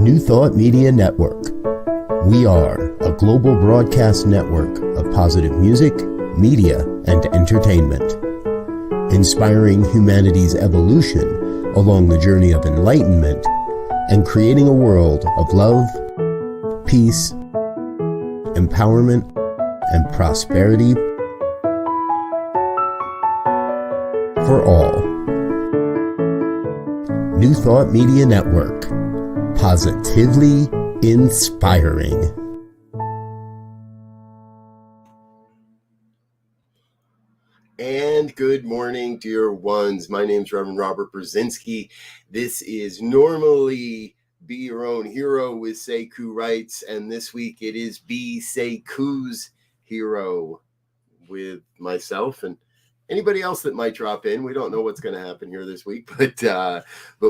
New Thought Media Network. We are a global broadcast network of positive music, media, and entertainment, inspiring humanity's evolution along the journey of enlightenment and creating a world of love, peace, empowerment, and prosperity for all. New Thought Media Network. Positively inspiring. And good morning, dear ones. My name's Reverend Robert Brzezinski. This is normally Be Your Own Hero with Sekou Writes, and this week it is Be Sekou's Hero with myself and anybody else that might drop in. We don't know what's going to happen here this week, but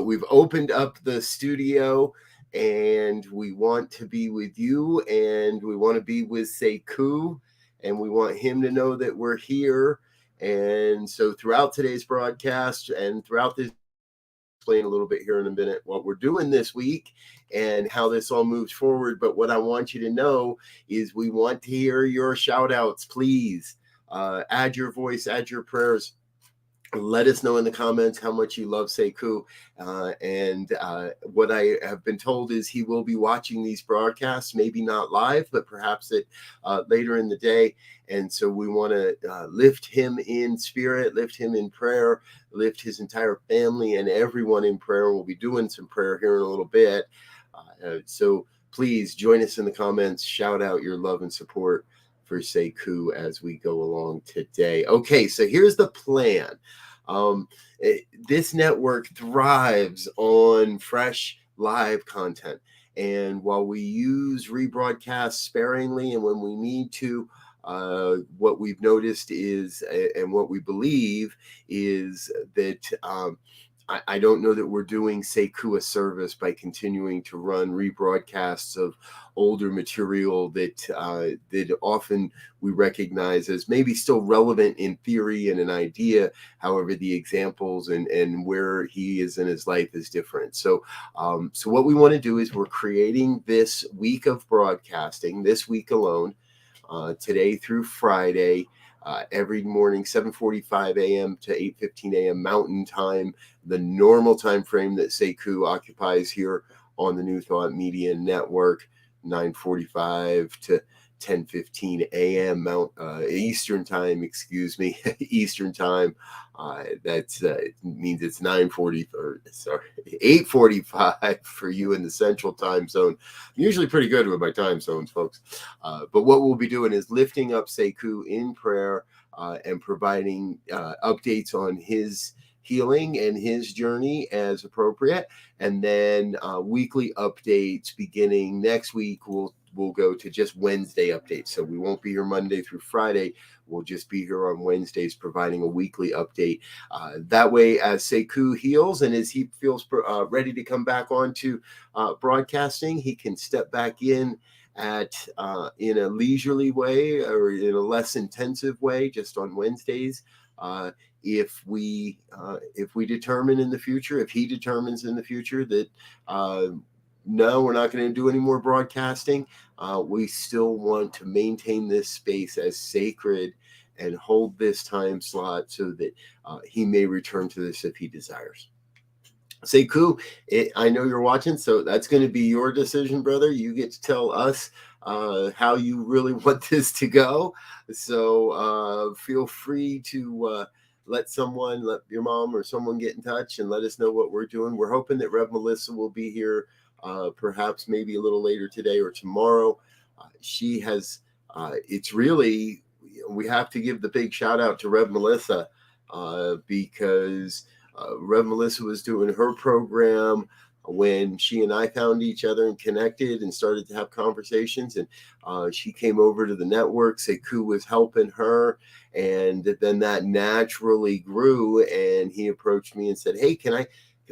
we've opened up the studio and we want to be with you, and we want to be with Sekou, and we want him to know that we're here. And so throughout today's broadcast and throughout this, explain a little bit here in a minute what we're doing this week and how this all moves forward. But what I want you to know is we want to hear your shout outs. Please add your voice, add your prayers. Let us know in the comments how much you love Sekou. And what I have been told is he will be watching these broadcasts, maybe not live, but perhaps later in the day. And so we want to lift him in spirit, lift him in prayer, lift his entire family and everyone in prayer. We'll be doing some prayer here in a little bit. So please join us in the comments. Shout out your love and support for Sekou as we go along today. Okay, so here's the plan. This network thrives on fresh live content. And while we use rebroadcast sparingly and when we need to, what we've noticed is, and what we believe is that I don't know that we're doing Sekou a service by continuing to run rebroadcasts of older material that often we recognize as maybe still relevant in theory and an idea. However, the examples and where he is in his life is different. So what we want to do is we're creating this week of broadcasting, this week alone, today through Friday, every morning, 7:45 a.m. to 8:15 a.m. Mountain Time, the normal time frame that Sekou occupies here on the New Thought Media Network, 9:45 to 10:15 a.m. Eastern Time, Eastern Time. That means it's 8:45 for you in the Central Time Zone. I'm usually pretty good with my time zones, folks. But what we'll be doing is lifting up Sekou in prayer and providing updates on his healing and his journey as appropriate. And then weekly updates beginning next week. We'll go to just Wednesday updates. So we won't be here Monday through Friday. We'll just be here on Wednesdays providing a weekly update. That way, as Sekou heals and as he feels ready to come back onto broadcasting, he can step back in a leisurely way or in a less intensive way just on Wednesdays. If we determine in the future, if he determines in the future that no, we're not going to do any more broadcasting, we still want to maintain this space as sacred and hold this time slot so that he may return to this if he desires. Sekou, I know you're watching, so that's going to be your decision, brother. You get to tell us how you really want this to go. So feel free to let your mom or someone get in touch and let us know what we're doing. We're hoping that Rev Melissa will be here perhaps maybe a little later today or tomorrow. She has, it's really, we have to give the big shout out to Rev Melissa because Rev Melissa was doing her program when she and I found each other and connected and started to have conversations, and she came over to the network. Sekou was helping her, and then that naturally grew, and he approached me and said, hey, can I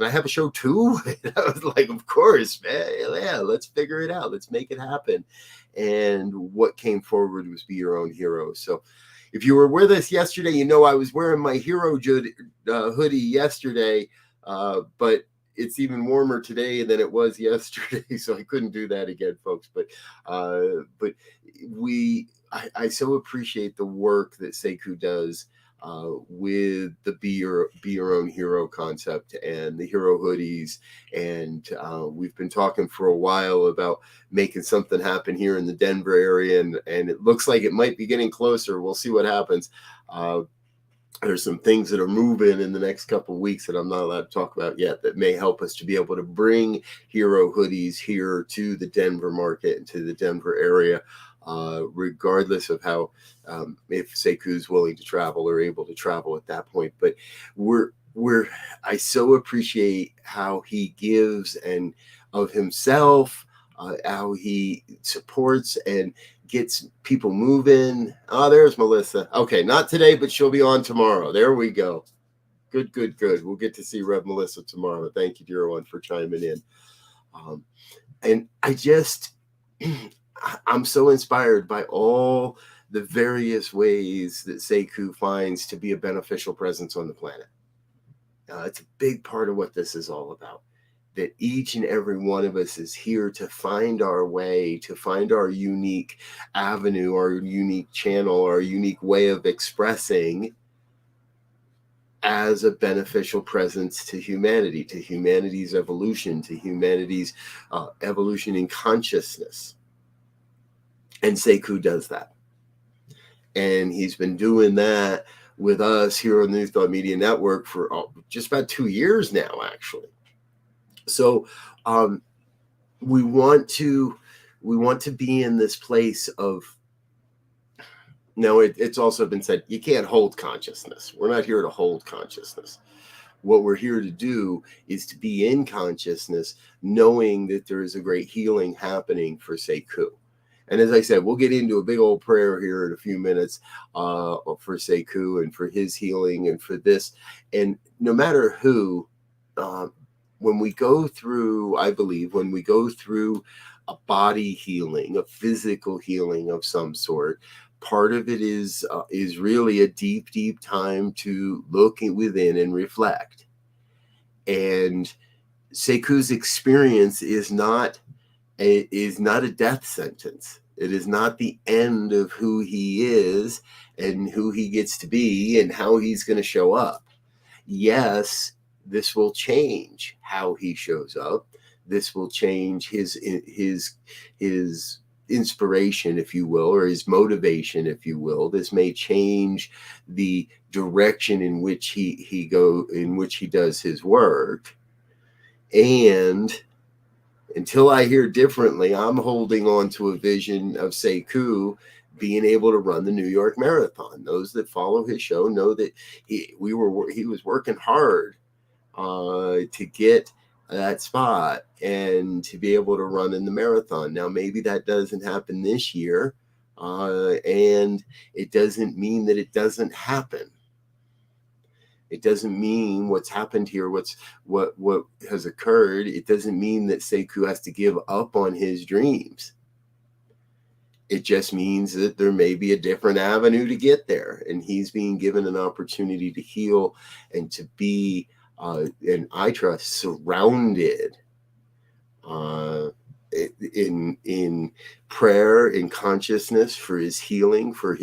have a show too? And I was like, of course, man. Yeah, let's figure it out. Let's make it happen. And what came forward was Be Your Own Hero. So if you were with us yesterday, you know I was wearing my hero hoodie yesterday, but it's even warmer today than it was yesterday, so I couldn't do that again, folks. But I so appreciate the work that Sekou does with the be your own hero concept and the hero hoodies. And we've been talking for a while about making something happen here in the Denver area, and it looks like it might be getting closer. We'll see what happens. There's some things that are moving in the next couple of weeks that I'm not allowed to talk about yet that may help us to be able to bring hero hoodies here to the Denver market and to the Denver area, regardless of how, if Sekou's willing to travel or able to travel at that point. But I so appreciate how he gives and of himself, how he supports and gets people moving. Oh, there's Melissa. Okay, not today, but she'll be on tomorrow. There we go. Good. We'll get to see Rev Melissa tomorrow. Thank you, dear one, for chiming in. And I'm so inspired by all the various ways that Sekou finds to be a beneficial presence on the planet. It's a big part of what this is all about. That each and every one of us is here to find our way, to find our unique avenue, our unique channel, our unique way of expressing as a beneficial presence to humanity's evolution, to humanity's evolution in consciousness. And Sekou does that. And he's been doing that with us here on the New Thought Media Network for just about 2 years now, actually. So we want to be in this place of, now it's also been said, you can't hold consciousness. We're not here to hold consciousness. What we're here to do is to be in consciousness, knowing that there is a great healing happening for Sekou. And as I said, we'll get into a big old prayer here in a few minutes for Sekou and for his healing and for this. And no matter who, when we go through, I believe, when we go through a body healing, a physical healing of some sort, part of it is really a deep time to look within and reflect. And Sekou's experience is not a death sentence. It is not the end of who he is and who he gets to be and how he's going to show up. Yes, this will change how he shows up. This will change his inspiration, if you will, or his motivation, if you will. This may change the direction in which he does his work. And until I hear differently, I'm holding on to a vision of Sekou being able to run the New York Marathon. Those that follow his show know that he was working hard to get that spot and to be able to run in the marathon. Now, maybe that doesn't happen this year, and it doesn't mean that it doesn't happen. It doesn't mean what's happened here, what has occurred. It doesn't mean that Sekou has to give up on his dreams. It just means that there may be a different avenue to get there, and he's being given an opportunity to heal and to be, and I trust, surrounded in prayer, in consciousness for his healing, for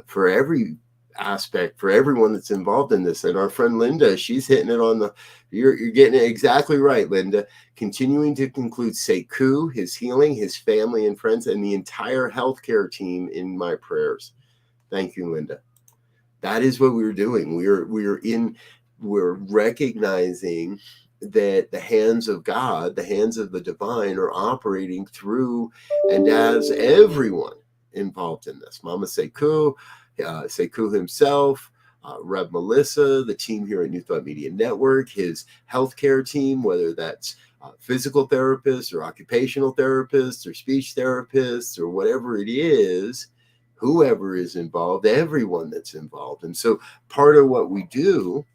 for every aspect, for everyone that's involved in this. And our friend Linda, she's hitting it on you're getting it exactly right, Linda. Continuing to conclude Sekou, his healing, his family and friends, and the entire healthcare team in my prayers. Thank you, Linda. That is what we're doing. We're recognizing that the hands of God, the hands of the divine, are operating through and as everyone involved in this. Mama Sekou, Sekou himself, Rev Melissa, the team here at New Thought Media Network, his healthcare team, whether that's physical therapists or occupational therapists or speech therapists or whatever it is, whoever is involved, everyone that's involved. And so part of what we do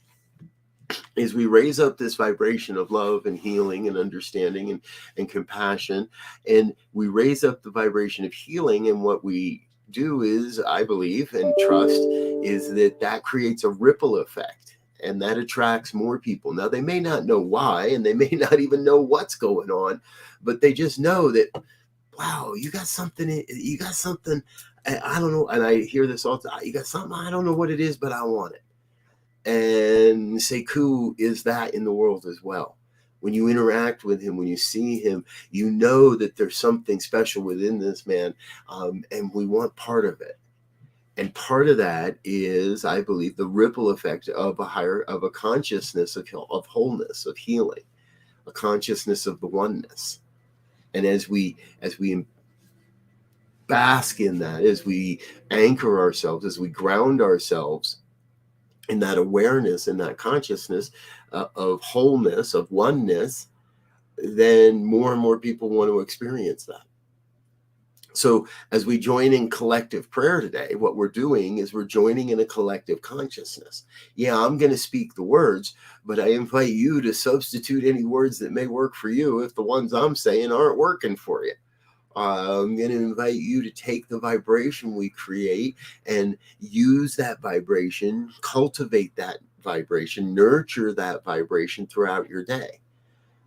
is we raise up this vibration of love and healing and understanding and compassion, and we raise up the vibration of healing. And what we do is, I believe and trust, is that creates a ripple effect. And that attracts more people. Now, they may not know why, and they may not even know what's going on, but they just know that, wow, you got something, I don't know. And I hear this all the time, you got something, I don't know what it is, but I want it. And Sekou is that in the world as well. When you interact with him, when you see him, you know that there's something special within this man, and we want part of it. And part of that is, I believe, the ripple effect of a consciousness of wholeness, of healing, a consciousness of the oneness. And as we bask in that, as we anchor ourselves, as we ground ourselves in that awareness, in that consciousness of wholeness, of oneness, then more and more people want to experience that. So as we join in collective prayer today, what we're doing is we're joining in a collective consciousness. Yeah, I'm going to speak the words, but I invite you to substitute any words that may work for you if the ones I'm saying aren't working for you. I'm going to invite you to take the vibration we create and use that vibration, cultivate that vibration, nurture that vibration throughout your day.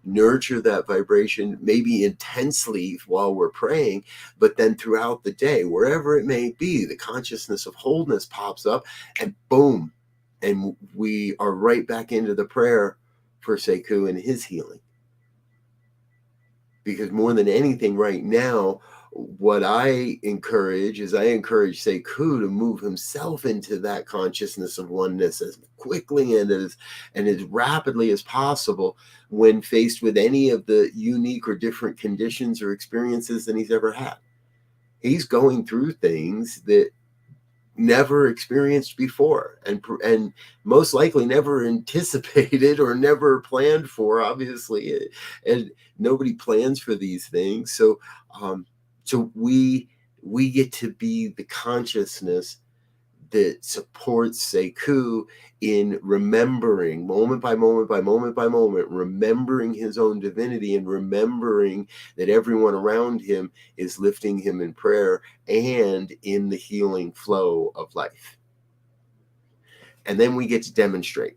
Nurture that vibration, maybe intensely while we're praying, but then throughout the day, wherever it may be, the consciousness of wholeness pops up, and boom, and we are right back into the prayer for Sekou and his healing. Because more than anything right now, what I encourage Sekou to move himself into that consciousness of oneness as quickly and as rapidly as possible when faced with any of the unique or different conditions or experiences than he's ever had. He's going through things that never experienced before, and most likely never anticipated or never planned for, obviously, and nobody plans for these things. So we get to be the consciousness that supports Sekou in remembering moment by moment by moment by moment, remembering his own divinity and remembering that everyone around him is lifting him in prayer and in the healing flow of life. And then we get to demonstrate.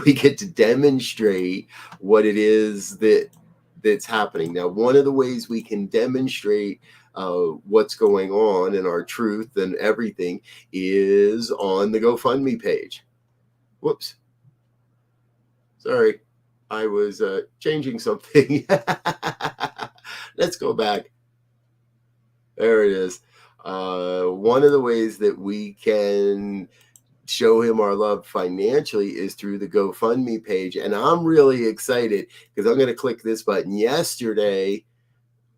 We get to demonstrate what it is that's happening. Now, one of the ways we can demonstrate what's going on in our truth and everything is on the GoFundMe page. Whoops. Sorry. I was changing something. Let's go back. There it is. One of the ways that we can show him our love financially is through the GoFundMe page. And I'm really excited because I'm going to click this button. Yesterday,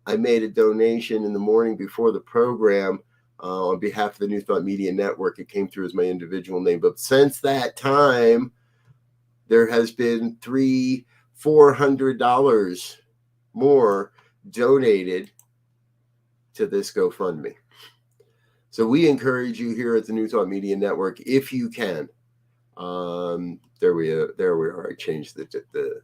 I made a donation in the morning before the program on behalf of the New Thought Media Network. It came through as my individual name. But since that time, there has been $400 more donated to this GoFundMe. So we encourage you here at the New Thought Media Network, if you can. There we are. I changed the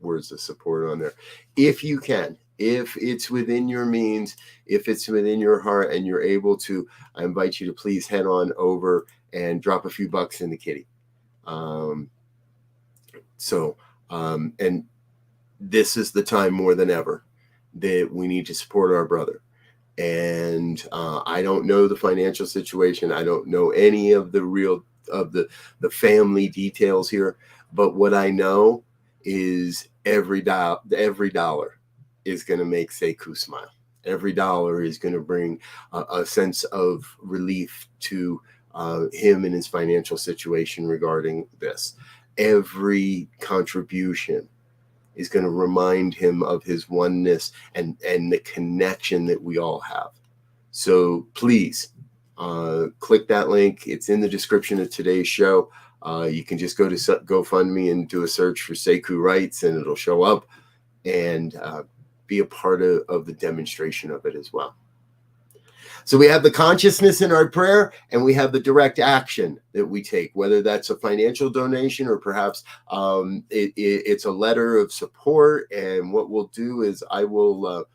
words of support on there. If you can, if it's within your means, if it's within your heart and you're able to, I invite you to please head on over and drop a few bucks in the kitty. And this is the time more than ever that we need to support our brother. And I don't know the financial situation. I don't know any of the family details here. But what I know is every dollar is going to make Sekou smile. Every dollar is going to bring a sense of relief to him and his financial situation regarding this. Every contribution is going to remind him of his oneness and the connection that we all have. So please click that link. It's in the description of today's show. You can just go to GoFundMe and do a search for Sekou Writes, and it'll show up, and be a part of the demonstration of it as well. So we have the consciousness in our prayer, and we have the direct action that we take, whether that's a financial donation or perhaps it's a letter of support. And what we'll do is I will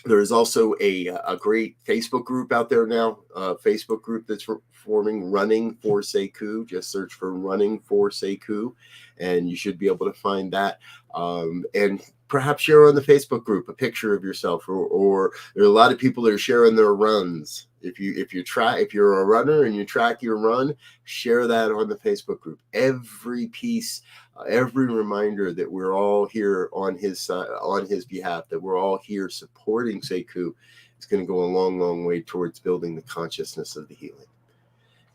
There is also a great Facebook group out there now, a Facebook group that's forming, Running for Sekou. Just search for Running for Sekou, and you should be able to find that. And perhaps share on the Facebook group a picture of yourself, or there are a lot of people that are sharing their runs. If you're a runner and you track your run, share that on the Facebook group. Every piece, every reminder that we're all here on his behalf, that we're all here supporting Sekou, is going to go a long, long way towards building the consciousness of the healing.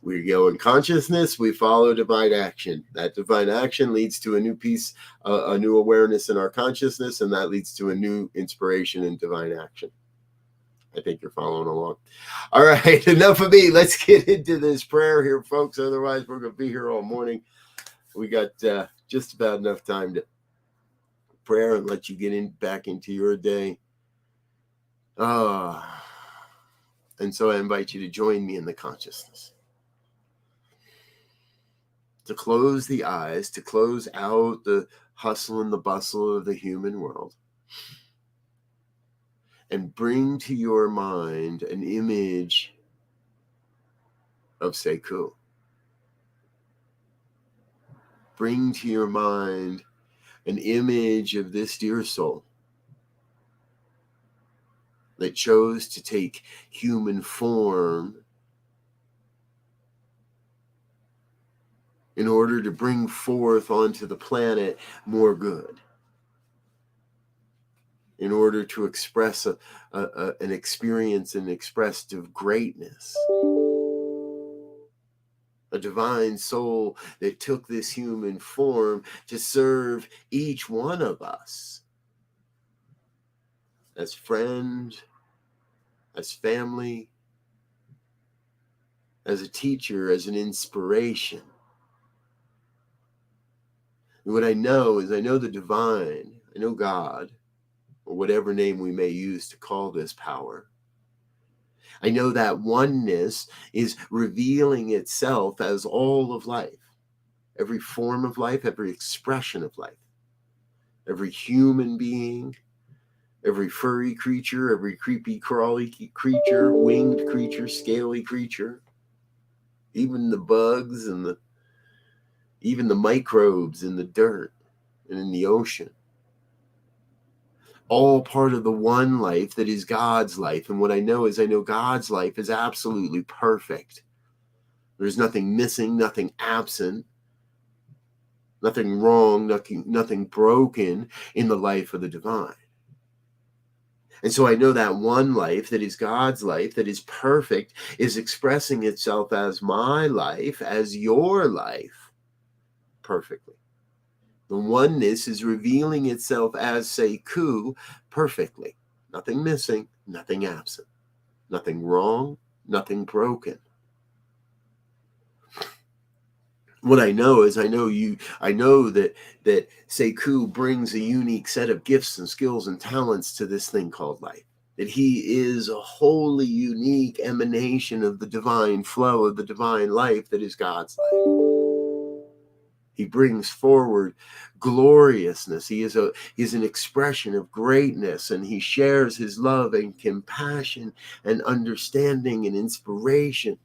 We go in consciousness, we follow divine action. That divine action leads to a new piece, a new awareness in our consciousness, and that leads to a new inspiration in divine action. I think you're following along. All right, enough of me. Let's get into this prayer here, folks. Otherwise, we're going to be here all morning. We got just about enough time to prayer and let you get back into your day. And so I invite you to join me in the consciousness. To close the eyes, to close out the hustle and the bustle of the human world, and bring to your mind an image of Sekou. Bring to your mind an image of this dear soul that chose to take human form in order to bring forth onto the planet more good, in order to express an experience and expressive greatness. A divine soul that took this human form to serve each one of us as friend, as family, as a teacher, as an inspiration. And what I know is I know the divine, I know God, or whatever name we may use to call this power. I know that oneness is revealing itself as all of life, every form of life, every expression of life, every human being, every furry creature, every creepy, crawly creature, winged creature, scaly creature, even the bugs and even the microbes in the dirt and in the ocean. All part of the one life that is God's life. And what I know is I know God's life is absolutely perfect. There's nothing missing, nothing absent, nothing wrong, nothing broken in the life of the divine. And so I know that one life that is God's life, that is perfect, is expressing itself as my life, as your life, perfectly. The oneness is revealing itself as Sekou perfectly. Nothing missing, nothing absent, nothing wrong, nothing broken. What I know is I know that Sekou brings a unique set of gifts and skills and talents to this thing called life. That he is a wholly unique emanation of the divine flow, of the divine life that is God's life. He brings forward gloriousness. He is an expression of greatness, and he shares his love and compassion and understanding and inspiration.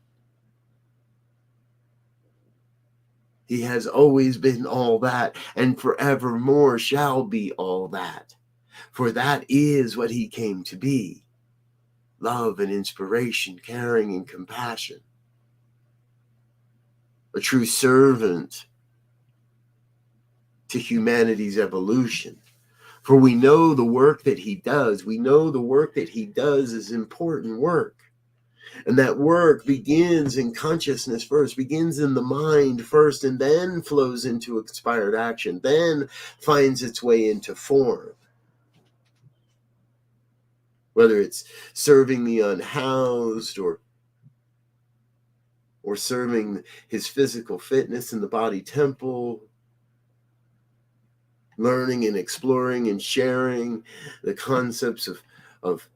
He has always been all that, and forevermore shall be all that. For that is what he came to be. Love and inspiration, caring and compassion. A true servant to humanity's evolution. For we know the work that he does. We know the work that he does is important work. And that work begins in consciousness first, begins in the mind first, and then flows into inspired action, then finds its way into form. Whether it's serving the unhoused or serving his physical fitness in the body temple, learning and exploring and sharing the concepts of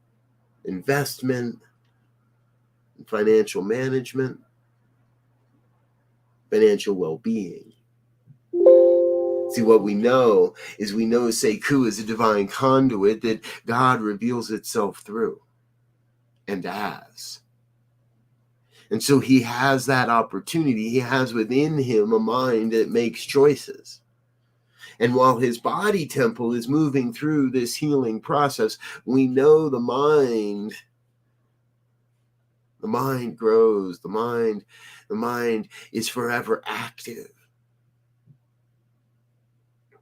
investment, financial management, financial well-being. See, what we know is we know Sekou is a divine conduit that God reveals itself through and as. And so he has that opportunity. He has within him a mind that makes choices. And while his body temple is moving through this healing process, we know the mind grows, the mind is forever active,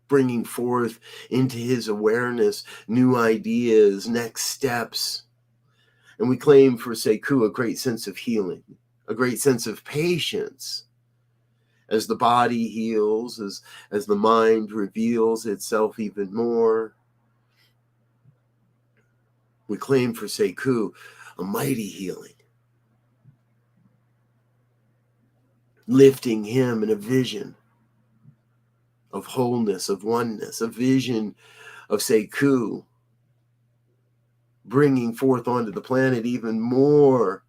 bringing forth into his awareness new ideas, next steps. And we claim for Sekou a great sense of healing, a great sense of patience as the body heals, as the mind reveals itself even more. We claim for Sekou a mighty healing, lifting him in a vision of wholeness, of oneness, a vision of Sekou bringing forth onto the planet even more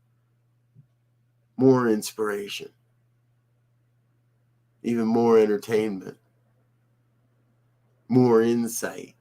inspiration, even more entertainment, more insight.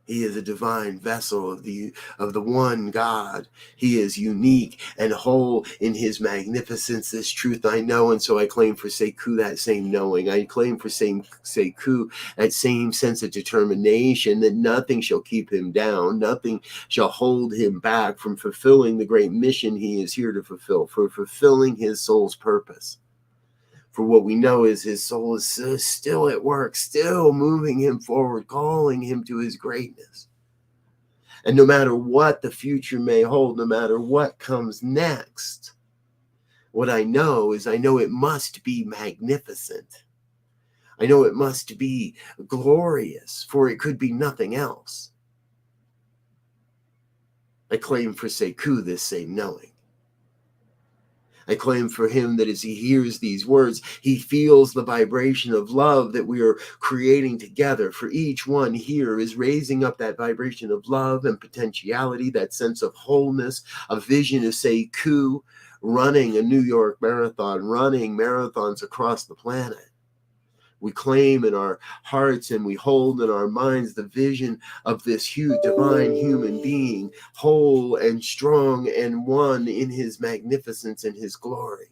He is a divine vessel of the one God. He is unique and whole in his magnificence. This truth I know, and so I claim for Sekou that same knowing. I claim for Sekou that same sense of determination that nothing shall keep him down, nothing shall hold him back from fulfilling the great mission he is here to fulfill, for fulfilling his soul's purpose. For what we know is his soul is still at work, still moving him forward, calling him to his greatness. And no matter what the future may hold, no matter what comes next, what I know is I know it must be magnificent. I know it must be glorious, for it could be nothing else. I claim for Sekou this same knowing. I claim for him that as he hears these words, he feels the vibration of love that we are creating together. For each one here is raising up that vibration of love and potentiality, that sense of wholeness, a vision of Sekou running a New York marathon, running marathons across the planet. We claim in our hearts and we hold in our minds the vision of this huge divine human being, whole and strong and one in his magnificence and his glory.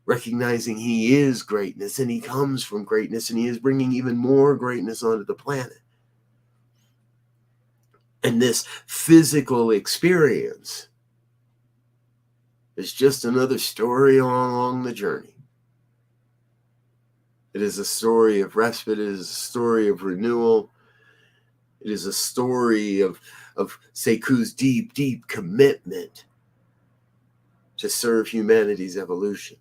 Recognizing he is greatness and he comes from greatness and he is bringing even more greatness onto the planet. And this physical experience is just another story along the journey. It is a story of respite. It is a story of renewal. It is a story of Sekou's deep, deep commitment to serve humanity's evolution.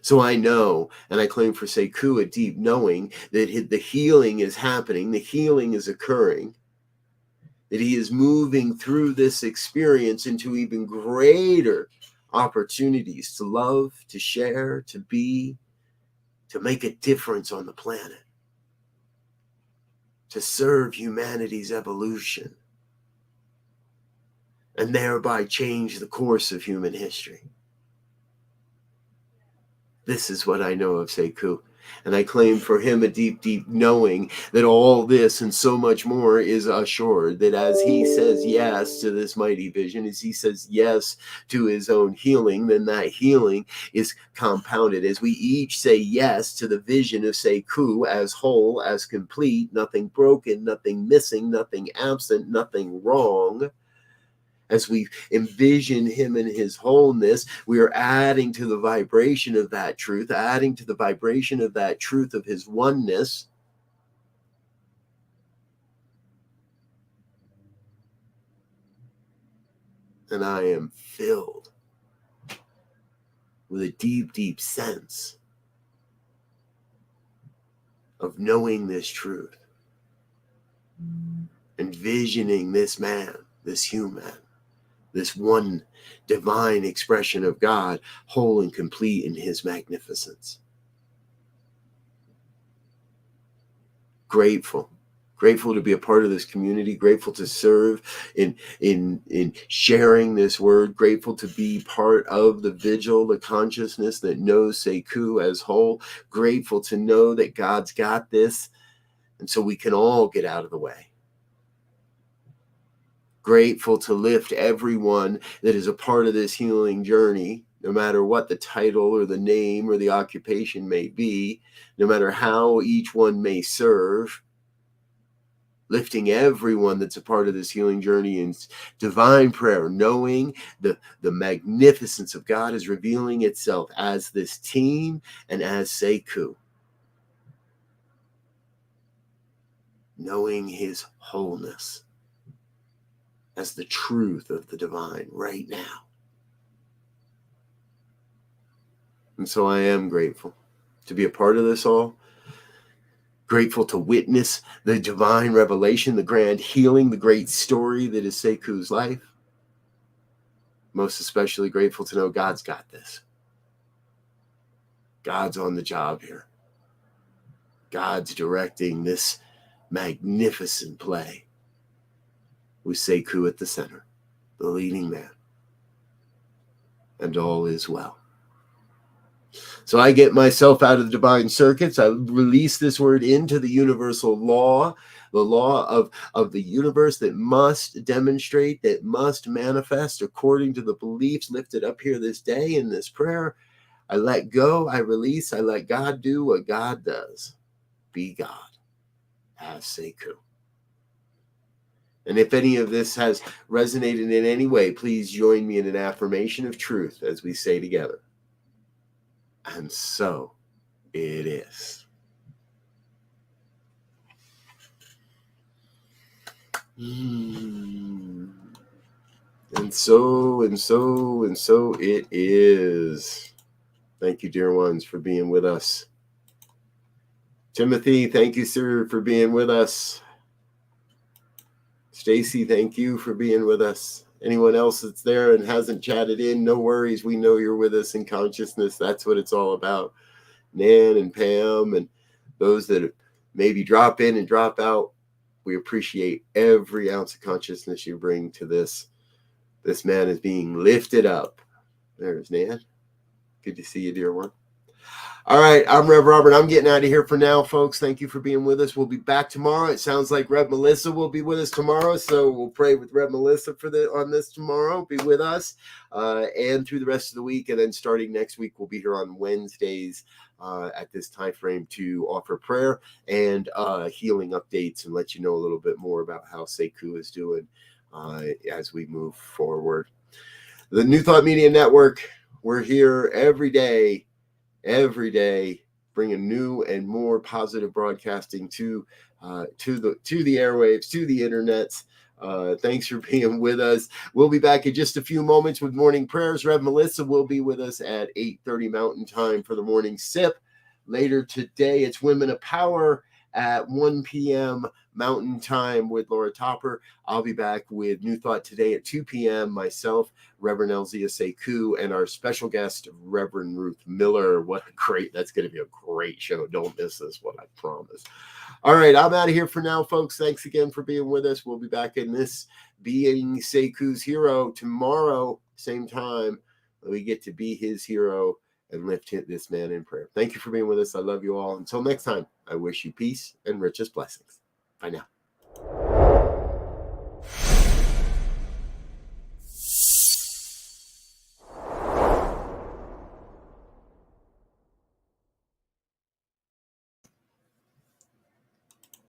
So I know, and I claim for Sekou a deep knowing that the healing is happening, the healing is occurring, that he is moving through this experience into even greater opportunities to love, to share, to be, to make a difference on the planet, to serve humanity's evolution, and thereby change the course of human history. This is what I know of Sekou, and I claim for him a deep, deep knowing that all this and so much more is assured, that as he says yes to this mighty vision, as he says yes to his own healing, then that healing is compounded. As we each say yes to the vision of Sekou as whole, as complete, nothing broken, nothing missing, nothing absent, nothing wrong, as we envision him in his wholeness, we are adding to the vibration of that truth, adding to the vibration of that truth of his oneness. And I am filled with a deep, deep sense of knowing this truth, envisioning this man, this human, this one divine expression of God, whole and complete in his magnificence. Grateful Grateful to be a part of this community, grateful to serve in sharing this word, grateful to be part of the vigil, the consciousness that knows Sekou as whole, grateful to know that God's got this, and so we can all get out of the way. Grateful to lift everyone that is a part of this healing journey, no matter what the title or the name or the occupation may be, no matter how each one may serve. Lifting everyone that's a part of this healing journey in divine prayer, knowing the magnificence of God is revealing itself as this team and as Sekou. Knowing his wholeness as the truth of the divine right now. And so I am grateful to be a part of this all. Grateful to witness the divine revelation, the grand healing, the great story that is Sekou's life. Most especially grateful to know God's got this. God's on the job here. God's directing this magnificent play with Sekou at the center, the leading man. And all is well. So I get myself out of the divine circuits. I release this word into the universal law, the law of the universe that must demonstrate, that must manifest according to the beliefs lifted up here this day in this prayer. I let go, I release, I let God do what God does. Be God, as Sekou. And if any of this has resonated in any way, please join me in an affirmation of truth as we say together. And so it is. And so it is. Thank you, dear ones, for being with us. Timothy, thank you, sir, for being with us. Stacy, thank you for being with us. Anyone else that's there and hasn't chatted in, no worries. We know you're with us in consciousness. That's what it's all about. Nan and Pam and those that maybe drop in and drop out, we appreciate every ounce of consciousness you bring to this. This man is being lifted up. There's Nan. Good to see you, dear one. All right, I'm Rev Robert. I'm getting out of here for now, folks. Thank you for being with us. We'll be back tomorrow. It sounds like Rev Melissa will be with us tomorrow, so we'll pray with Rev Melissa on this tomorrow. Be with us and through the rest of the week, and then starting next week, we'll be here on Wednesdays at this time frame to offer prayer and healing updates and let you know a little bit more about how Sekou is doing as we move forward. The New Thought Media Network, we're here every day, bringing new and more positive broadcasting to the airwaves, to the internets. Thanks for being with us. We'll be back in just a few moments with morning prayers. Rev Melissa will be with us at 8:30 Mountain Time for the morning sip. Later today, it's Women of Power at 1 p.m. Mountain Time with Laura Topper. I'll be back with New Thought today at 2 p.m. Myself, Reverend Elzia Sekou, and our special guest, Reverend Ruth Miller. That's going to be a great show. Don't miss this one, I promise. All right, I'm out of here for now, folks. Thanks again for being with us. We'll be back in this Being Sekou's Hero tomorrow, same time. We get to be his hero and lift this man in prayer. Thank you for being with us. I love you all. Until next time, I wish you peace and richest blessings. Bye now.